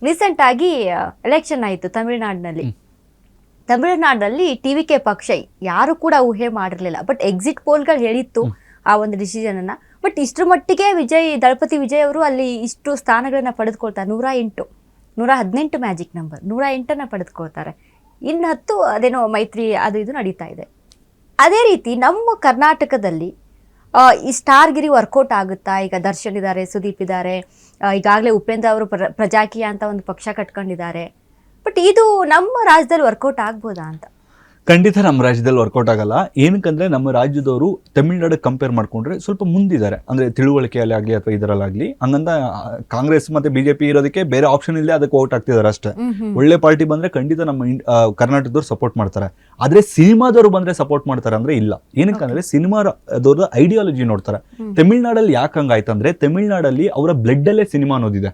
Recent ಆಗಿ election ಆಯಿತು ತಮಿಳುನಾಡಿನಲ್ಲಿ ಟಿವಿಕೆ ಪಕ್ಷ ಯಾರು ಕೂಡ ಊಹೆ ಮಾಡಿರಲಿಲ್ಲ. ಬಟ್ ಎಕ್ಸಿಟ್ ಪೋಲ್ಗಳು ಹೇಳಿತ್ತು ಆ ಒಂದು ಡಿಸಿಷನ್ ಅನ್ನ. ಬಟ್ ಇಷ್ಟರ ಮಟ್ಟಿಗೆ ದಳಪತಿ ವಿಜಯ್ ಅವರು ಅಲ್ಲಿ ಇಷ್ಟು ಸ್ಥಾನಗಳನ್ನ ಪಡೆದುಕೊಳ್ತಾರೆ. 118 ಮ್ಯಾಜಿಕ್ ನಂಬರ್ 108 ಪಡೆದುಕೊಳ್ತಾರೆ. ಇನ್ನು 10 ಅದೇನೋ ಮೈತ್ರಿ ಅದು ಇದು ನಡೀತಾ ಇದೆ. ಅದೇ ರೀತಿ ನಮ್ಮ ಕರ್ನಾಟಕದಲ್ಲಿ ಈ ಸ್ಟಾರ್ಗಿರಿ ವರ್ಕೌಟ್ ಆಗುತ್ತಾ? ಈಗ ದರ್ಶನ್ ಇದ್ದಾರೆ, ಸುದೀಪ್ ಇದ್ದಾರೆ, ಈಗಾಗಲೇ ಉಪೇಂದ್ರ ಅವರು ಪ್ರಜಾಕೀಯ ಅಂತ ಒಂದು ಪಕ್ಷ ಕಟ್ಕೊಂಡಿದ್ದಾರೆ. ಬಟ್ ಇದು ನಮ್ಮ ರಾಜ್ಯದಲ್ಲಿ ವರ್ಕೌಟ್ ಆಗ್ಬೋದಾ ಅಂತ? ಖಂಡಿತ ನಮ್ಮ ರಾಜ್ಯದಲ್ಲಿ ವರ್ಕೌಟ್ ಆಗಲ್ಲ. ಏನಕ್ಕಂದ್ರೆ ನಮ್ಮ ರಾಜ್ಯದವರು ತಮಿಳ್ನಾಡಿಗೆ ಕಂಪೇರ್ ಮಾಡ್ಕೊಂಡ್ರೆ ಸ್ವಲ್ಪ ಮುಂದಿದ್ದಾರೆ, ಅಂದ್ರೆ ತಿಳುವಳಿಕೆಯಲ್ಲಿ ಆಗಲಿ ಅಥವಾ ಇದರಲ್ಲಾಗ್ಲಿ. ಹಂಗಂತ ಕಾಂಗ್ರೆಸ್ ಮತ್ತೆ ಬಿಜೆಪಿ ಇರೋದಕ್ಕೆ ಬೇರೆ ಆಪ್ಷನ್ ಇಲ್ಲದೆ ಅದಕ್ಕೆ ವೋಟ್ ಹಾಕ್ತಿದ್ದಾರೆ ಅಷ್ಟೇ. ಒಳ್ಳೆ ಪಾರ್ಟಿ ಬಂದ್ರೆ ಖಂಡಿತ ನಮ್ಮ ಕರ್ನಾಟಕದವ್ರು ಸಪೋರ್ಟ್ ಮಾಡ್ತಾರೆ. ಆದ್ರೆ ಸಿನಿಮಾದವರು ಬಂದ್ರೆ ಸಪೋರ್ಟ್ ಮಾಡ್ತಾರೆ ಅಂದ್ರೆ ಇಲ್ಲ. ಏನಕ್ಕಂದ್ರೆ ಸಿನಿಮಾದವ್ರ ಐಡಿಯಾಲಜಿ ನೋಡ್ತಾರೆ. ತಮಿಳ್ನಾಡಲ್ಲಿ ಯಾಕೆ ಹಂಗಾಯ್ತಂದ್ರೆ ತಮಿಳ್ನಾಡಲ್ಲಿ ಅವರ ಬ್ಲಡ್ ಅಲ್ಲೇ ಸಿನಿಮಾ ಅನ್ನೋದಿದೆ.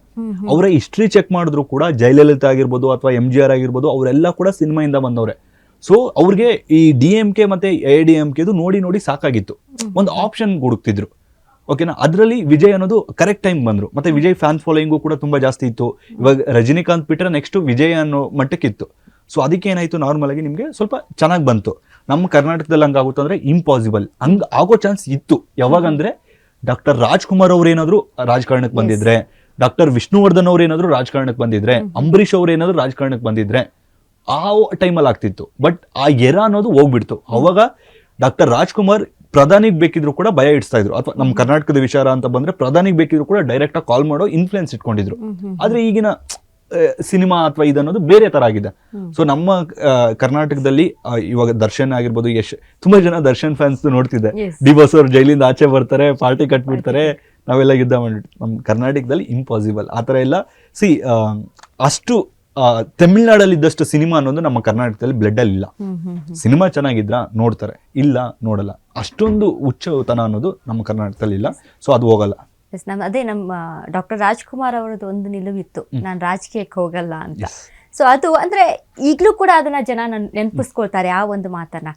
ಅವರ ಹಿಸ್ಟ್ರಿ ಚೆಕ್ ಮಾಡಿದ್ರು ಕೂಡ ಜಯಲಲಿತಾ ಆಗಿರ್ಬೋದು ಅಥವಾ MGR ಆಗಿರ್ಬೋದು ಅವರೆಲ್ಲ ಕೂಡ ಸಿನಿಮಾಯಿಂದ ಬಂದವ್ರೆ. ಸೊ ಅವ್ರಿಗೆ ಈ DMK ಮತ್ತೆ ADMK ನೋಡಿ ಸಾಕಾಗಿತ್ತು, ಒಂದು ಆಪ್ಷನ್ ಹುಡುಕ್ತಿದ್ರು. ಓಕೆನಾ, ಅದರಲ್ಲಿ ವಿಜಯ್ ಅನ್ನೋದು ಕರೆಕ್ಟ್ ಟೈಮ್ ಬಂದ್ರು. ಮತ್ತೆ ವಿಜಯ್ ಫ್ಯಾನ್ಸ್ ಫಾಲೋಯಿಂಗು ಕೂಡ ತುಂಬಾ ಜಾಸ್ತಿ ಇತ್ತು. ಇವಾಗ ರಜನಿಕಾಂತ್ ಬಿಟ್ರೆ ನೆಕ್ಸ್ಟ್ ವಿಜಯ್ ಅನ್ನೋ ಮಟ್ಟಕ್ಕಿತ್ತು. ಸೊ ಅದಕ್ಕೆ ಏನಾಯ್ತು, ನಾರ್ಮಲ್ ಆಗಿ ನಿಮ್ಗೆ ಸ್ವಲ್ಪ ಚೆನ್ನಾಗಿ ಬಂತು. ನಮ್ಮ ಕರ್ನಾಟಕದಲ್ಲಿ ಹಂಗಾಗುತ್ತೆ ಅಂದ್ರೆ ಇಂಪಾಸಿಬಲ್. ಹಂಗ ಆಗೋ ಚಾನ್ಸ್ ಇತ್ತು. ಯಾವಾಗಂದ್ರೆ ಡಾಕ್ಟರ್ ರಾಜ್ಕುಮಾರ್ ಅವ್ರು ಏನಾದ್ರು ರಾಜಕಾರಣಕ್ಕೆ ಬಂದಿದ್ರೆ, ಡಾಕ್ಟರ್ ವಿಷ್ಣುವರ್ಧನ್ ಅವ್ರು ಏನಾದ್ರು ರಾಜಕಾರಣಕ್ಕೆ ಬಂದಿದ್ರೆ, ಅಂಬರೀಷ್ ಅವ್ರು ಏನಾದ್ರು ರಾಜಕಾರಣಕ್ಕೆ ಬಂದಿದ್ರೆ ಆ ಟೈಮಲ್ಲಿ ಆಗ್ತಿತ್ತು. ಬಟ್ ಆ ಎರ ಅನ್ನೋದು ಹೋಗ್ಬಿಡ್ತು. ಅವಾಗ ಡಾಕ್ಟರ್ ರಾಜ್ಕುಮಾರ್ ಪ್ರಧಾನಿಗೆ ಬೇಕಿದ್ರು ಕೂಡ ಭಯ ಇಡ್ಸ್ತಾ ಇದ್ರು. ಅಥವಾ ನಮ್ಮ ಕರ್ನಾಟಕದ ವಿಚಾರ ಅಂತ ಬಂದ್ರೆ ಪ್ರಧಾನಿಗೆ ಬೇಕಿದ್ರು ಕೂಡ ಡೈರೆಕ್ಟ್ ಆಗಿ ಕಾಲ್ ಮಾಡೋ ಇನ್ಫ್ಲುಯೆನ್ಸ್ ಇಟ್ಕೊಂಡಿದ್ರು. ಆದ್ರೆ ಈಗಿನ ಸಿನಿಮಾ ಅಥವಾ ಇದನ್ನೋದು ಬೇರೆ ತರ ಆಗಿದೆ. ಸೊ ನಮ್ಮ ಕರ್ನಾಟಕದಲ್ಲಿ ಇವಾಗ ದರ್ಶನ್ ಆಗಿರ್ಬೋದು, ತುಂಬಾ ಜನ ದರ್ಶನ್ ಫ್ಯಾನ್ಸ್ ನೋಡ್ತಿದ್ದೆ. ಡಿ.ಬಾಸ್ ಅವ್ರು ಜೈಲಿಂದ ಆಚೆ ಬರ್ತಾರೆ, ಪಾರ್ಟಿ ಕಟ್ಬಿಡ್ತಾರೆ, ನಾವೆಲ್ಲ ಯುದ್ಧ ಮಾಡ್ಬಿಟ್ಟು. ನಮ್ಮ ಕರ್ನಾಟಕದಲ್ಲಿ ಇಂಪಾಸಿಬಲ್ ಆ ಥರ ಎಲ್ಲ. ಅಷ್ಟು ತಮಿಳ್ನಾಡಲ್ಲಿ ಇದ್ದಷ್ಟು ಸಿನಿಮಾ ಅನ್ನೋದು ನಮ್ಮ ಕರ್ನಾಟಕದಲ್ಲಿ ಬ್ಲಡ್ ಅಲ್ಲಿ ಇಲ್ಲ. ಸಿನಿಮಾ ಚೆನ್ನಾಗಿದ್ರ ನೋಡ್ತಾರೆ, ಇಲ್ಲ ನೋಡಲ್ಲ. ಅಷ್ಟೊಂದು ಹುಚ್ಚತನ ಅನ್ನೋದು ನಮ್ಮ ಕರ್ನಾಟಕದಲ್ಲಿ ಇಲ್ಲ. ಸೊ ಅದು ಹೋಗಲ್ಲ. ಅದೇ ನಮ್ಮ ಡಾಕ್ಟರ್ ರಾಜ್ಕುಮಾರ್ ಅವರದ್ದು ಒಂದು ನಿಲುವಿತ್ತು, ನಾನು ರಾಜಕೀಯಕ್ಕೆ ಹೋಗಲ್ಲ ಅಂತ. ಸೊ ಅದು ಅಂದ್ರೆ ಈಗಲೂ ಕೂಡ ಅದನ್ನ ಜನ ನೆನಪಿಸ್ಕೊಳ್ತಾರೆ ಆ ಒಂದು ಮಾತನ್ನ.